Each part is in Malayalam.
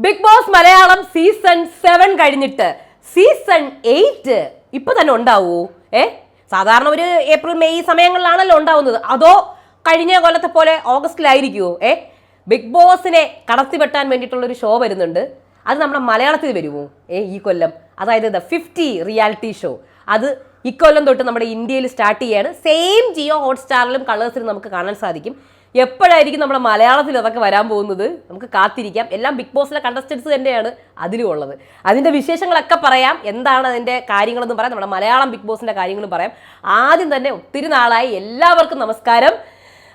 ബിഗ് ബോസ് മലയാളം സീസൺ 7 കഴിഞ്ഞിട്ട് സീസൺ 8 ഇപ്പൊ തന്നെ ഉണ്ടാവൂ? സാധാരണ ഒരു ഏപ്രിൽ മെയ് സമയങ്ങളിലാണല്ലോ ഉണ്ടാവുന്നത്. അതോ കഴിഞ്ഞ കൊല്ലത്തെ പോലെ ഓഗസ്റ്റിലായിരിക്കുമോ? ബിഗ് ബോസിനെ കടത്തിവെട്ടാൻ വേണ്ടിയിട്ടുള്ള ഒരു ഷോ വരുന്നുണ്ട്. അത് നമ്മുടെ മലയാളത്തിൽ വരുമോ ഈ കൊല്ലം? അതായത് ദ 50 റിയാലിറ്റി ഷോ. അത് ഇക്കൊല്ലം തൊട്ട് നമ്മുടെ ഇന്ത്യയിൽ സ്റ്റാർട്ട് ചെയ്യാണ്. സെയിം ജിയോ ഹോട്ട്സ്റ്റാറിലും കളേഴ്സിലും നമുക്ക് കാണാൻ സാധിക്കും. എപ്പോഴായിരിക്കും നമ്മുടെ മലയാളത്തിൽ അതൊക്കെ വരാൻ പോകുന്നത്? നമുക്ക് കാത്തിരിക്കാം. എല്ലാം ബിഗ് ബോസിലെ കണ്ടസ്റ്റൻസ് തന്നെയാണ് അതിലും ഉള്ളത്. അതിൻ്റെ വിശേഷങ്ങളൊക്കെ പറയാം, എന്താണ് അതിൻ്റെ കാര്യങ്ങളെന്ന് പറയാം, നമ്മുടെ മലയാളം ബിഗ് ബോസിൻ്റെ കാര്യങ്ങളും പറയാം. ആദ്യം തന്നെ ഒത്തിരി നാളായി എല്ലാവർക്കും നമസ്കാരം.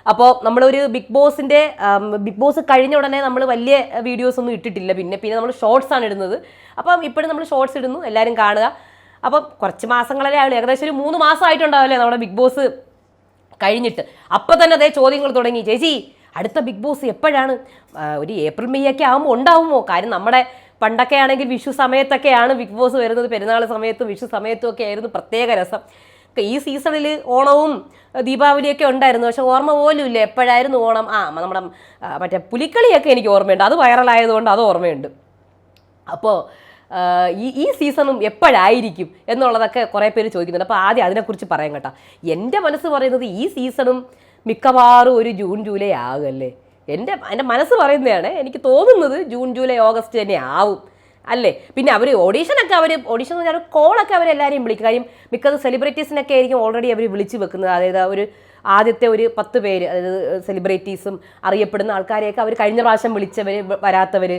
അപ്പോൾ നമ്മളൊരു ബിഗ് ബോസ് കഴിഞ്ഞ ഉടനെ നമ്മൾ വലിയ വീഡിയോസ് ഒന്നും ഇട്ടിട്ടില്ല. പിന്നെ നമ്മൾ ഷോർട്സ് ആണ് ഇടുന്നത്. അപ്പം ഇപ്പോഴും നമ്മൾ ഷോർട്സ് ഇടുന്നു, എല്ലാവരും കാണുക. അപ്പം കുറച്ച് മാസങ്ങളല്ലേ ആയുള്ളൂ, ഏകദേശം ഒരു 3 മാസമായിട്ടുണ്ടാവില്ലേ നമ്മുടെ ബിഗ് ബോസ് കഴിഞ്ഞിട്ട്. അപ്പം തന്നെ അതേ ചോദ്യങ്ങൾ തുടങ്ങി. ചേച്ചി അടുത്ത ബിഗ് ബോസ് എപ്പോഴാണ്? ഒരു ഏപ്രിൽ മെയ് ഒക്കെ ആകുമ്പോൾ ഉണ്ടാവുമോ? കാര്യം നമ്മുടെ പണ്ടൊക്കെ ആണെങ്കിൽ വിഷു സമയത്തൊക്കെയാണ് ബിഗ് ബോസ് വരുന്നത്. പെരുന്നാൾ സമയത്തും വിഷു സമയത്തും ഒക്കെ ആയിരുന്നു പ്രത്യേക രസം. ഈ സീസണിൽ ഓണവും ദീപാവലിയൊക്കെ ഉണ്ടായിരുന്നു, പക്ഷെ ഓർമ്മ പോലും ഇല്ല എപ്പോഴായിരുന്നു ഓണം. നമ്മുടെ മറ്റേ പുലിക്കളിയൊക്കെ എനിക്ക് ഓർമ്മയുണ്ട്, അത് വൈറലായതുകൊണ്ട് അത് ഓർമ്മയുണ്ട്. അപ്പോൾ ഈ സീസണും എപ്പോഴായിരിക്കും എന്നുള്ളതൊക്കെ കുറേ പേര് ചോദിക്കുന്നുണ്ട്. അപ്പോൾ ആദ്യം അതിനെക്കുറിച്ച് പറയാം കേട്ടോ. എൻ്റെ മനസ്സ് പറയുന്നത് ഈ സീസണും മിക്കവാറും ഒരു ജൂൺ ജൂലൈ ആകുമല്ലേ. എൻ്റെ മനസ്സ് പറയുന്നതാണ്. എനിക്ക് തോന്നുന്നത് ജൂൺ ജൂലൈ ഓഗസ്റ്റ് തന്നെ ആവും അല്ലേ. പിന്നെ ഓഡിഷൻ എന്ന് പറഞ്ഞാൽ കോളൊക്കെ അവരെല്ലാവരെയും വിളിക്കും. കാര്യം മിക്കത് സെലിബ്രിറ്റീസിനൊക്കെ ആയിരിക്കും ഓൾറെഡി അവർ വിളിച്ച് വെക്കുന്നത്. അതായത് ആദ്യത്തെ ഒരു 10 പേര്, അതായത് സെലിബ്രിറ്റീസും അറിയപ്പെടുന്ന ആൾക്കാരെയൊക്കെ അവർ കഴിഞ്ഞ പ്രാവശ്യം വിളിച്ചവർ, വരാത്തവർ,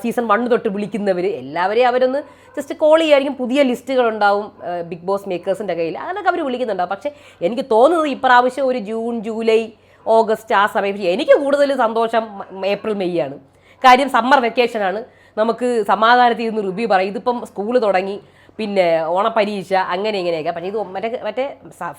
സീസൺ 1 തൊട്ട് വിളിക്കുന്നവർ, എല്ലാവരെയും അവരൊന്ന് ജസ്റ്റ് കോൾ ചെയ്യുമായിരിക്കും. പുതിയ ലിസ്റ്റുകളുണ്ടാവും ബിഗ് ബോസ് മേക്കേഴ്സിൻ്റെ കയ്യിൽ, അങ്ങനെയൊക്കെ അവർ വിളിക്കുന്നുണ്ടാവും. പക്ഷേ എനിക്ക് തോന്നുന്നത് ഇപ്രാവശ്യം ഒരു ജൂൺ ജൂലൈ ഓഗസ്റ്റ് ആ സമയത്ത് എനിക്ക് കൂടുതൽ സന്തോഷം ഏപ്രിൽ മെയ് ആണ്. കാര്യം സമ്മർ വെക്കേഷനാണ്, നമുക്ക് സമാധാനത്തിൽ നിന്ന് റിവ്യൂ പറയും. ഇതിപ്പം സ്കൂൾ തുടങ്ങി, പിന്നെ ഓണപ്പരീക്ഷ, അങ്ങനെ ഇങ്ങനെയൊക്കെ. പക്ഷേ ഇത് മറ്റേ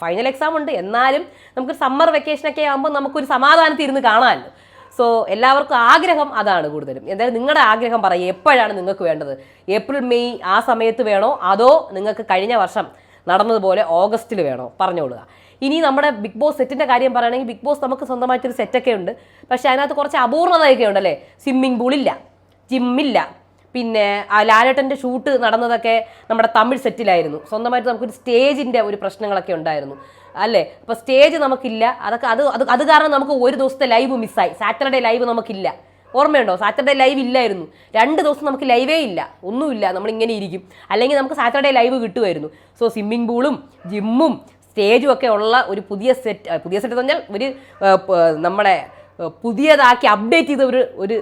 ഫൈനൽ എക്സാം ഉണ്ട്, എന്നാലും നമുക്ക് സമ്മർ വെക്കേഷനൊക്കെ ആകുമ്പോൾ നമുക്കൊരു സമാധാനത്തിൽ ഇരുന്ന് കാണാമല്ലോ. സോ എല്ലാവർക്കും ആഗ്രഹം അതാണ് കൂടുതലും. എന്തായാലും നിങ്ങളുടെ ആഗ്രഹം പറയും, എപ്പോഴാണ് നിങ്ങൾക്ക് വേണ്ടത്? ഏപ്രിൽ മെയ് ആ സമയത്ത് വേണോ, അതോ നിങ്ങൾക്ക് കഴിഞ്ഞ വർഷം നടന്നതുപോലെ ഓഗസ്റ്റിൽ വേണോ? പറഞ്ഞോളുക. ഇനി നമ്മുടെ ബിഗ് ബോസ് സെറ്റിൻ്റെ കാര്യം പറയുകയാണെങ്കിൽ ബിഗ് ബോസ് നമുക്ക് സ്വന്തമായിട്ടൊരു സെറ്റൊക്കെ ഉണ്ട്. പക്ഷേ അതിനകത്ത് കുറച്ച് അപൂർണതയൊക്കെ ഉണ്ടല്ലേ. സ്വിമ്മിംഗ് പൂളില്ല, ജിമ്മില്ല, പിന്നെ ലാലേട്ടൻ്റെ ഷൂട്ട് നടന്നതൊക്കെ നമ്മുടെ തമിഴ് സെറ്റിലായിരുന്നു. സ്വന്തമായിട്ട് നമുക്കൊരു സ്റ്റേജിൻ്റെ ഒരു പ്രശ്നങ്ങളൊക്കെ ഉണ്ടായിരുന്നു അല്ലേ. അപ്പോൾ സ്റ്റേജ് നമുക്കില്ല. അത് കാരണം നമുക്ക് ഒരു ദിവസത്തെ ലൈവ് മിസ്സായി. സാറ്റർഡേ ലൈവ് നമുക്കില്ല, ഓർമ്മയുണ്ടോ? സാറ്റർഡേ ലൈവ് ഇല്ലായിരുന്നു. 2 ദിവസം നമുക്ക് ലൈവേ ഇല്ല, ഒന്നുമില്ല, നമ്മളിങ്ങനെ ഇരിക്കും. അല്ലെങ്കിൽ നമുക്ക് സാറ്റർഡേ ലൈവ് കിട്ടുമായിരുന്നു. സോ സ്വിമ്മിംഗ് പൂളും ജിമ്മും സ്റ്റേജും ഒക്കെ ഉള്ള ഒരു പുതിയ സെറ്റ് എന്ന് പറഞ്ഞാൽ നമ്മുടെ പുതിയതാക്കി അപ്ഡേറ്റ് ചെയ്ത ഒരു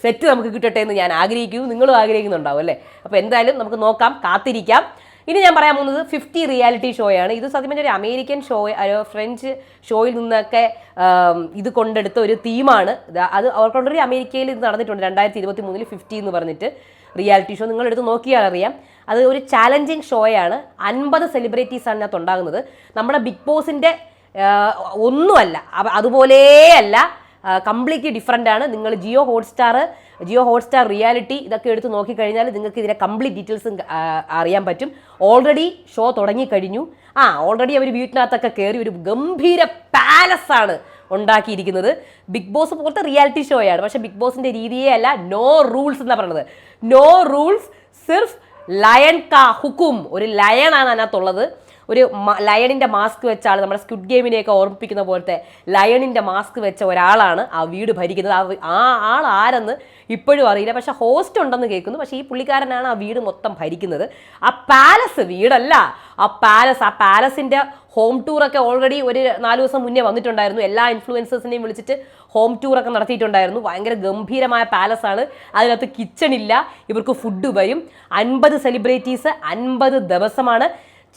സെറ്റ് നമുക്ക് കിട്ടട്ടെ എന്ന് ഞാൻ ആഗ്രഹിക്കുന്നു, നിങ്ങളും ആഗ്രഹിക്കുന്നുണ്ടാവും അല്ലേ. അപ്പോൾ എന്തായാലും നമുക്ക് നോക്കാം, കാത്തിരിക്കാം. ഇനി ഞാൻ പറയാൻ പോകുന്നത് 50 റിയാലിറ്റി ഷോയാണ്. ഇത് സത്യം പറഞ്ഞാൽ ഒരു അമേരിക്കൻ ഷോ, ഫ്രഞ്ച് ഷോയിൽ നിന്നൊക്കെ ഇത് കൊണ്ടെടുത്ത ഒരു തീമാണ്. അത് അവർക്കൊണ്ടൊരു അമേരിക്കയിൽ ഇത് നടന്നിട്ടുണ്ട് 2023 50 എന്ന് പറഞ്ഞിട്ട് റിയാലിറ്റി ഷോ. നിങ്ങളെടുത്ത് നോക്കിയാൽ അറിയാം. അത് ഒരു ചാലഞ്ചിങ് ഷോയാണ്. 50 സെലിബ്രിറ്റീസാണ് ഇതിനകത്ത് ഉണ്ടാകുന്നത്. നമ്മുടെ ബിഗ് ബോസിൻ്റെ ഒന്നുമല്ല, അതുപോലെയല്ല, കംപ്ലീറ്റ്ലി ഡിഫറെൻ്റ് ആണ്. നിങ്ങൾ ജിയോ ഹോട്ട്സ്റ്റാർ റിയാലിറ്റി ഇതൊക്കെ എടുത്ത് നോക്കിക്കഴിഞ്ഞാൽ നിങ്ങൾക്ക് ഇതിൻ്റെ കംപ്ലീറ്റ് ഡീറ്റെയിൽസും അറിയാൻ പറ്റും. ഓൾറെഡി ഷോ തുടങ്ങിക്കഴിഞ്ഞു. ഓൾറെഡി അവർ വീട്ടിനകത്തൊക്കെ കയറി ഒരു ഗംഭീര പാലസാണ് ഉണ്ടാക്കിയിരിക്കുന്നത്. ബിഗ് ബോസ് പോലത്തെ റിയാലിറ്റി ഷോയാണ്, പക്ഷേ ബിഗ് ബോസിൻ്റെ രീതിയേ അല്ല. നോ റൂൾസ് എന്നാണ് പറയുന്നത്. നോ റൂൾസ്, സിർഫ് ലയൺ കാ ഹുക്കും. ഒരു ലയണാണ് അതിനകത്തുള്ളത്. ഒരു ലയണിൻ്റെ മാസ്ക് വെച്ച ആൾ, നമ്മുടെ സ്ക്വിഡ് ഗെയിമിനെയൊക്കെ ഓർമ്മിപ്പിക്കുന്ന പോലത്തെ ലയണിൻ്റെ മാസ്ക് വെച്ച ഒരാളാണ് ആ വീട് ഭരിക്കുന്നത്. ആ ആൾ ആരെന്ന് ഇപ്പോഴും അറിയില്ല, പക്ഷേ ഹോസ്റ്റ് ഉണ്ടെന്ന് കേൾക്കുന്നു. പക്ഷേ ഈ പുള്ളിക്കാരനാണ് ആ വീട് മൊത്തം ഭരിക്കുന്നത്. ആ പാലസ്, വീടല്ല, ആ പാലസിൻ്റെ ഹോം ടൂറൊക്കെ ഓൾറെഡി ഒരു 4 ദിവസം മുന്നേ വന്നിട്ടുണ്ടായിരുന്നു. എല്ലാ ഇൻഫ്ലുവൻസേഴ്സിനെയും വിളിച്ചിട്ട് ഹോം ടൂറൊക്കെ നടത്തിയിട്ടുണ്ടായിരുന്നു. ഭയങ്കര ഗംഭീരമായ പാലസാണ്. അതിനകത്ത് കിച്ചൺ ഇല്ല, ഇവർക്ക് ഫുഡ് വരും. 50 സെലിബ്രിറ്റീസ്, 50 ദിവസമാണ്.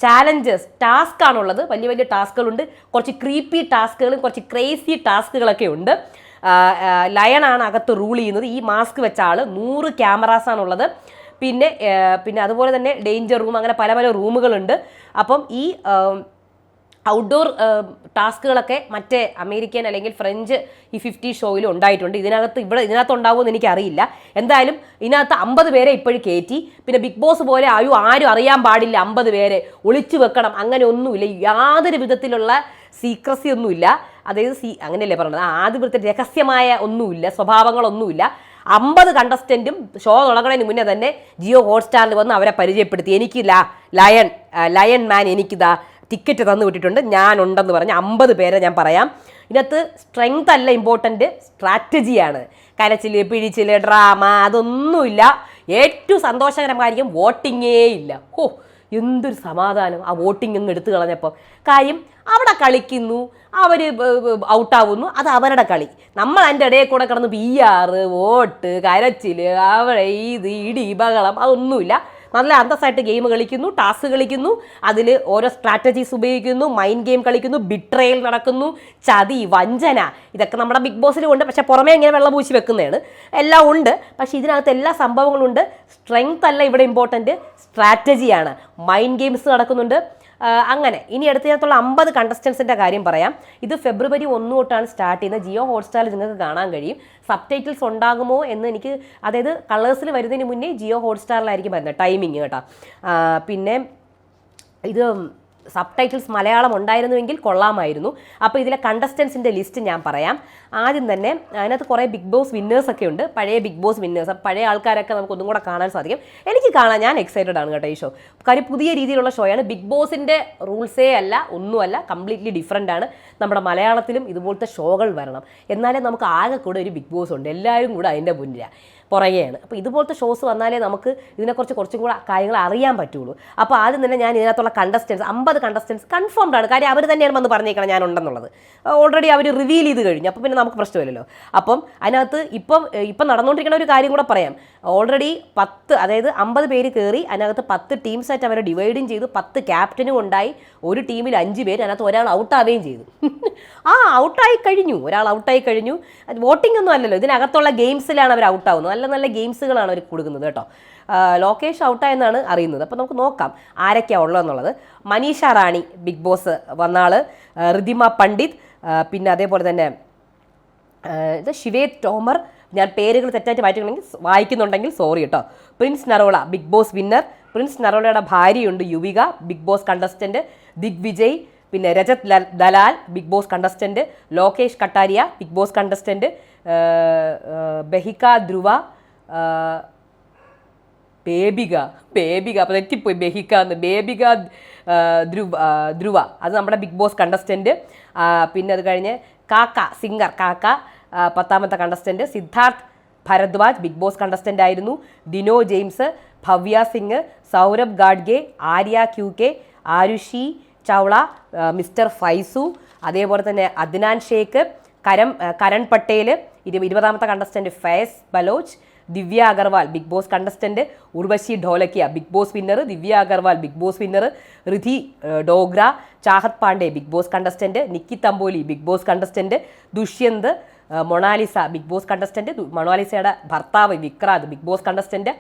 ചാലഞ്ചസ്, ടാസ്ക് ആണുള്ളത്. വലിയ വലിയ ടാസ്കുകളുണ്ട്, കുറച്ച് ക്രീപ്പി ടാസ്കുകളും കുറച്ച് ക്രേസി ടാസ്കുകളൊക്കെ ഉണ്ട്. ലയണാണ് അകത്ത് റൂൾ ചെയ്യുന്നത്. ഈ മാസ്ക് വെച്ച ആൾ. 100 ക്യാമറാസാണുള്ളത്. പിന്നെ അതുപോലെ തന്നെ ഡേഞ്ചർ റൂം, അങ്ങനെ പല പല റൂമുകളുണ്ട്. അപ്പം ഈ ഔട്ട്ഡോർ ടാസ്കുകളൊക്കെ മറ്റേ അമേരിക്കൻ അല്ലെങ്കിൽ ഫ്രഞ്ച് ഈ 50 ഷോയിൽ ഉണ്ടായിട്ടുണ്ട്. ഇതിനകത്ത് ഉണ്ടാവുമെന്ന് എനിക്കറിയില്ല. എന്തായാലും ഇതിനകത്ത് 50 പേരെ ഇപ്പോഴും കയറ്റി. പിന്നെ ബിഗ് ബോസ് പോലെ ആരും അറിയാൻ പാടില്ല, 50 പേരെ ഒളിച്ചു വെക്കണം, അങ്ങനെ ഒന്നുമില്ല. യാതൊരു വിധത്തിലുള്ള സീക്രസി ഒന്നുമില്ല. അതായത് അങ്ങനെയല്ലേ പറഞ്ഞത്, ആദ്യ രഹസ്യമായ ഒന്നുമില്ല, സ്വഭാവങ്ങളൊന്നുമില്ല. 50 കണ്ടസ്റ്റൻറ്റും ഷോ തുടങ്ങുന്നതിന് മുന്നേ തന്നെ ജിയോ ഹോട്ട്സ്റ്റാറിൽ വന്ന് അവരെ പരിചയപ്പെടുത്തി. എനിക്ക് ലയൺ മാൻ എനിക്കിതാ ടിക്കറ്റ് തന്നു വിട്ടിട്ടുണ്ട്, ഞാനുണ്ടെന്ന് പറഞ്ഞ് 50 പേരെ ഞാൻ പറയാം. ഇതിനകത്ത് സ്ട്രെങ്ത് അല്ല ഇമ്പോർട്ടൻറ്റ്, സ്ട്രാറ്റജിയാണ്. കരച്ചിൽ, പിഴിച്ചിൽ, ഡ്രാമ അതൊന്നുമില്ല. ഏറ്റവും സന്തോഷകരമായിരിക്കും വോട്ടിങ്ങേ ഇല്ല. എന്തൊരു സമാധാനം ആ വോട്ടിംഗ് അങ്ങ് എടുത്തു കളഞ്ഞപ്പോൾ. കാര്യം അവിടെ കളിക്കുന്നു, അവർ ഔട്ടാവുന്നു, അത് അവരുടെ കളി. നമ്മൾ അതിൻ്റെ ഇടയിൽ കൂടെ കിടന്ന് PR, വോട്ട്, കരച്ചിൽ, അവിടെ ഇടി ബഹളം അതൊന്നുമില്ല. നല്ല അന്തസ്സായിട്ട് ഗെയിം കളിക്കുന്നു, ടാസ്ക് കളിക്കുന്നു, അതിൽ ഓരോ സ്ട്രാറ്റജീസ് ഉപയോഗിക്കുന്നു, മൈൻഡ് ഗെയിം കളിക്കുന്നു, ബിട്രയൽ നടക്കുന്നു, ചതി, വഞ്ചന, ഇതൊക്കെ നമ്മുടെ ബിഗ് ബോസിലും ഉണ്ട്. പക്ഷേ പുറമേ ഇങ്ങനെ വെള്ളം പൂശി വെക്കുന്നതാണ്. എല്ലാം ഉണ്ട്, പക്ഷേ ഇതിനകത്ത് എല്ലാ സംഭവങ്ങളും ഉണ്ട്. സ്ട്രെങ്ത് അല്ല ഇവിടെ ഇമ്പോർട്ടൻറ്റ്, സ്ട്രാറ്റജിയാണ്. മൈൻഡ് ഗെയിംസ് നടക്കുന്നുണ്ട്. അങ്ങനെ ഇനി അടുത്തതിനകത്തുള്ള 50 കണ്ടസ്റ്റൻസിൻ്റെ കാര്യം പറയാം. ഇത് ഫെബ്രുവരി 1 തൊട്ടാണ് സ്റ്റാർട്ട് ചെയ്യുന്നത്. ജിയോ ഹോട്ട്സ്റ്റാറിൽ നിങ്ങൾക്ക് കാണാൻ കഴിയും. സബ് ടൈറ്റിൽസ് ഉണ്ടാകുമോ എന്ന് എനിക്ക്, അതായത് കളേഴ്സിൽ വരുന്നതിന് മുന്നേ ജിയോ ഹോട്ട്സ്റ്റാറിലായിരിക്കും വരുന്നത് ടൈമിങ് കേട്ടോ. പിന്നെ ഇത് സബ് ടൈറ്റിൽസ് മലയാളം ഉണ്ടായിരുന്നുവെങ്കിൽ കൊള്ളാമായിരുന്നു. അപ്പോൾ ഇതിലെ കണ്ടസ്റ്റൻസിൻ്റെ ലിസ്റ്റ് ഞാൻ പറയാം. ആദ്യം തന്നെ അതിനകത്ത് കുറേ ബിഗ് ബോസ് വിന്നേഴ്സൊക്കെ ഉണ്ട്, പഴയ ബിഗ് ബോസ് വിന്നേഴ്സ്. പഴയ ആൾക്കാരൊക്കെ നമുക്ക് ഒന്നും കൂടെ കാണാൻ സാധിക്കും. എനിക്ക് കാണാൻ ഞാൻ എക്സൈറ്റഡ് ആണ് കേട്ടോ ഈ ഷോ. കാര്യം പുതിയ രീതിയിലുള്ള ഷോയാണ്. ബിഗ് ബോസിൻ്റെ റൂൾസേ അല്ല, ഒന്നുമല്ല, കംപ്ലീറ്റ്ലി ഡിഫറൻ്റ് ആണ്. നമ്മുടെ മലയാളത്തിലും ഇതുപോലത്തെ ഷോകൾ വരണം, എന്നാലേ നമുക്ക് ആകെ കൂടെ ഒരു ബിഗ് ബോസ് ഉണ്ട്. എല്ലാവരും കൂടെ അതിൻ്റെ മുന്നിലാണ്, പുറകെയാണ്. അപ്പോൾ ഇതുപോലത്തെ ഷോസ് വന്നാലേ നമുക്ക് ഇതിനെക്കുറിച്ച് കുറച്ചും കൂടെ കാര്യങ്ങൾ അറിയാൻ പറ്റുള്ളൂ. അപ്പോൾ ആദ്യം തന്നെ ഞാൻ ഇതിനകത്തുള്ള കണ്ടസ്റ്റൻസ് 50 കണ്ടസ്റ്റൻസ് കൺഫേംഡ് ആണ്. കാര്യം അവർ തന്നെയാണ് വന്ന് പറഞ്ഞേക്കണം ഞാൻ ഉണ്ടെന്നുള്ളത്. ഓൾറെഡി അവർ റിവീൽ ചെയ്ത് കഴിഞ്ഞു. അപ്പോൾ പിന്നെ നമുക്ക് പ്രശ്നമില്ലല്ലോ. അപ്പം അതിനകത്ത് ഇപ്പം നടന്നുകൊണ്ടിരിക്കുന്ന ഒരു കാര്യം കൂടെ പറയാം. ഓൾറെഡി 10, അതായത് 50 പേര് കയറി, അതിനകത്ത് 10 ടീംസായിട്ട് അവരെ ഡിവൈഡും ചെയ്തു. 10 ക്യാപ്റ്റനും ഉണ്ടായി. ഒരു ടീമിൽ 5 പേര്, അതിനകത്ത് ഒരാൾ ഔട്ടാവുകയും ചെയ്തു. ഔട്ടായി കഴിഞ്ഞു, ഒരാൾ ഔട്ടായി കഴിഞ്ഞു. വോട്ടിംഗ് ഒന്നും അല്ലല്ലോ, ഇതിനകത്തുള്ള ഗെയിംസിലാണ് അവർ ഔട്ടാവുന്നത്. നല്ല നല്ല ഗെയിംസുകളാണ് അവർ കൊടുക്കുന്നത് കേട്ടോ. ലോകേഷ് ഔട്ടായെന്നാണ് അറിയുന്നത്. അപ്പോൾ നമുക്ക് നോക്കാം ആരൊക്കെയാണ് ഉള്ളതെന്നുള്ളത്. മനീഷ റാണി ബിഗ് ബോസ് വന്നാൾ, ഋതിമ പണ്ഡിറ്റ്, പിന്നെ അതേപോലെ തന്നെ ഇത് ശിവേത് ടോമർ. ഞാൻ പേരുകൾ തെറ്റായിട്ട് വായിക്കുന്നുണ്ടെങ്കിൽ സോറി കേട്ടോ. Prince Narula Bigg Boss winner. Prince നറോളയുടെ ഭാര്യയുണ്ട് Yuvika, Bigg Boss contestant. Digvijay, പിന്നെ Rajat Dalal Bigg Boss contestant. Lokesh Kataria Bigg Boss contestant. ബഹിക ധ്രുവ, ബേബിക അപ്പോൾ തെറ്റിപ്പോയി, ബഹിക എന്ന്, ബേബിക ധ്രുവ അത് നമ്മുടെ ബിഗ് ബോസ് കണ്ടസ്റ്റൻറ്റ്. പിന്നെ അത് കഴിഞ്ഞ് കാക്ക, സിംഗർ കാക്ക 10ാമത്തെ contestant. Siddharth Bhardwaj Bigg Boss contestant ആയിരുന്നു. Dino James, Bhavya Singh, Saurabh Gadge, Arya QK, Arushi Chawla, mister Faisu, അതേപോലെ തന്നെ അദ്നാൻ ഷേഖ്, കരൺ പട്ടേൽ 20ാമത്തെ contestant. Faiz Baloch, Divya Agarwal Bigg Boss contestant. Urvashi Dholakia Bigg Boss winner. Divya Agarwal Bigg Boss winner. Riddhi Dogra, Chahat Pandey Bigg Boss contestant. Nikki Tamboli Bigg Boss contestant. Dushyant, Monalisa Bigg Boss contestant. മൊണാലിസയുടെ ഭർത്താവ് Vikrant big Boss contestant.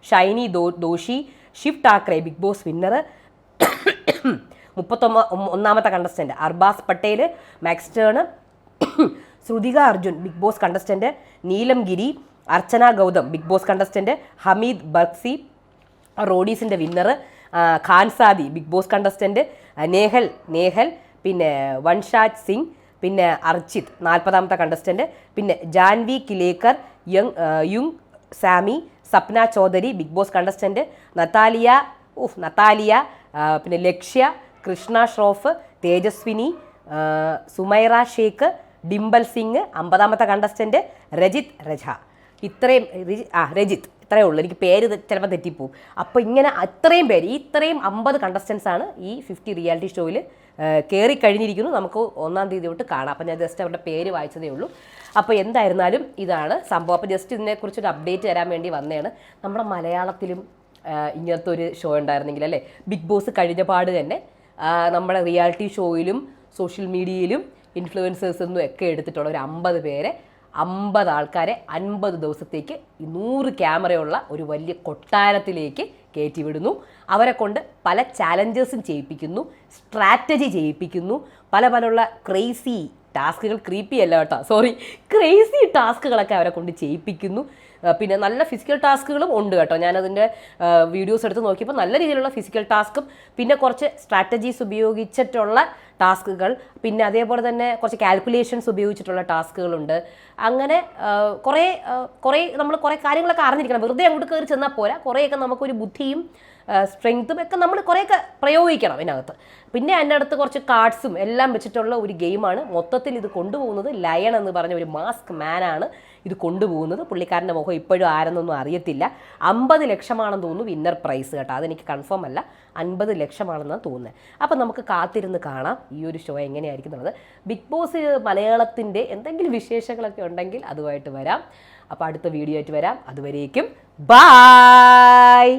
Shiny Doshi, Shiv Thakare Bigg Boss winner. 31ാമത്തെ contestant Arbaz Patel, MC Stan. Shrutika Arjun Bigg Boss contestant. Neelam Giri, Archana Gautam Bigg Boss contestant. Hamid Barkzi റോഡീസിൻ്റെ winner. Khanzaadi Bigg Boss contestant. Nehal, പിന്നെ വൻഷാജ് സിംഗ്, പിന്നെ അർച്ചിത് 40ാമത്തെ കണ്ടസ്റ്റൻറ്റ്. പിന്നെ ജാൻവി കിലേക്കർ, യുങ് സാമി, Sapna Chaudhary Bigg Boss contestant. Natalia, പിന്നെ ലക്ഷ്യ, കൃഷ്ണ ഷ്രോഫ്, തേജസ്വിനി, സുമൈറ ഷേഖ്, ഡിംബൽ സിംഗ് 50ാമത്തെ കണ്ടസ്റ്റൻറ്റ്. രജിത് ഇത്രയേ ഉള്ളൂ. എനിക്ക് പേര് ചിലപ്പോൾ തെറ്റിപ്പോവും. അപ്പോൾ ഇങ്ങനെ ഇത്രയും 50 കണ്ടസ്റ്റൻസാണ് ഈ 50 റിയാലിറ്റി ഷോയിൽ കയറി കഴിഞ്ഞിരിക്കുന്നു. നമുക്ക് 1-ാം തീയതി തൊട്ട് കാണാം. അപ്പോൾ ഞാൻ ജസ്റ്റ് അവരുടെ പേര് വായിച്ചതേ ഉള്ളൂ. അപ്പോൾ എന്തായിരുന്നാലും ഇതാണ് സംഭവം. അപ്പോൾ ജസ്റ്റ് ഇതിനെക്കുറിച്ചൊരു അപ്ഡേറ്റ് തരാൻ വേണ്ടി വന്നതാണ്. നമ്മുടെ മലയാളത്തിലും ഇങ്ങനത്തെ ഒരു ഷോ ഉണ്ടായിരുന്നെങ്കിൽ അല്ലേ, ബിഗ് ബോസ് കഴിഞ്ഞ പാട് തന്നെ നമ്മുടെ റിയാലിറ്റി ഷോയിലും സോഷ്യൽ മീഡിയയിലും ഇൻഫ്ലുവൻസേഴ്സൊന്നും ഒക്കെ എടുത്തിട്ടുള്ള ഒരു 50 പേരെ, 50 ആൾക്കാരെ 50 ദിവസത്തേക്ക് 100 ക്യാമറയുള്ള ഒരു വലിയ കൊട്ടാരത്തിലേക്ക് കയറ്റി വിടുന്നു. അവരെ കൊണ്ട് പല ചാലഞ്ചേഴ്സും ചെയ്യിപ്പിക്കുന്നു, സ്ട്രാറ്റജി ചെയ്യിപ്പിക്കുന്നു, പല ക്രേസി ടാസ്കുകൾ, ക്രേസി ടാസ്കുകളൊക്കെ അവരെ കൊണ്ട് ചെയ്യിപ്പിക്കുന്നു. പിന്നെ നല്ല ഫിസിക്കൽ ടാസ്കുകളും ഉണ്ട് കേട്ടോ. ഞാനതിൻ്റെ വീഡിയോസ് എടുത്ത് നോക്കിയപ്പോൾ നല്ല രീതിയിലുള്ള ഫിസിക്കൽ ടാസ്കും പിന്നെ കുറച്ച് സ്ട്രാറ്റജീസ് ഉപയോഗിച്ചിട്ടുള്ള ടാസ്കുകൾ, പിന്നെ അതേപോലെ തന്നെ കുറച്ച് കാൽക്കുലേഷൻസ് ഉപയോഗിച്ചിട്ടുള്ള ടാസ്കുകളുണ്ട്. അങ്ങനെ കുറേ നമ്മൾ കുറേ കാര്യങ്ങളൊക്കെ അറിഞ്ഞിരിക്കണം. വെറുതെ അങ്ങോട്ട് കയറി ചെന്നാൽ പോരാ, കുറേയൊക്കെ നമുക്കൊരു ബുദ്ധിയും സ്ട്രെങ്ത്തും ഒക്കെ നമ്മൾ കുറേയൊക്കെ പ്രയോഗിക്കണം ഇതിനകത്ത്. പിന്നെ അതിൻ്റെ അടുത്ത് കുറച്ച് കാർഡ്സും എല്ലാം വെച്ചിട്ടുള്ള ഒരു ഗെയിമാണ്. മൊത്തത്തിൽ ഇത് കൊണ്ടുപോകുന്നത് ലയൺ എന്ന് പറഞ്ഞ ഒരു മാസ്ക് മാനാണ് ഇത് കൊണ്ടുപോകുന്നത്. പുള്ളിക്കാരൻ്റെ മുഖം ഇപ്പോഴും ആരെന്നൊന്നും അറിയത്തില്ല. 50 ലക്ഷമാണെന്ന് തോന്നുന്നു വിന്നർ പ്രൈസ് കേട്ടോ. അതെനിക്ക് കൺഫേം അല്ല, 50 ലക്ഷമാണെന്നാണ് തോന്നുന്നത്. അപ്പം നമുക്ക് കാത്തിരുന്ന് കാണാം ഈ ഒരു ഷോ എങ്ങനെയായിരിക്കും എന്നുള്ളത്. ബിഗ് ബോസ് മലയാളത്തിൻ്റെ എന്തെങ്കിലും വിശേഷങ്ങളൊക്കെ ഉണ്ടെങ്കിൽ അതുമായിട്ട് വരാം. അപ്പോൾ അടുത്ത വീഡിയോ ആയിട്ട് വരാം. അതുവരേക്കും ബായ്.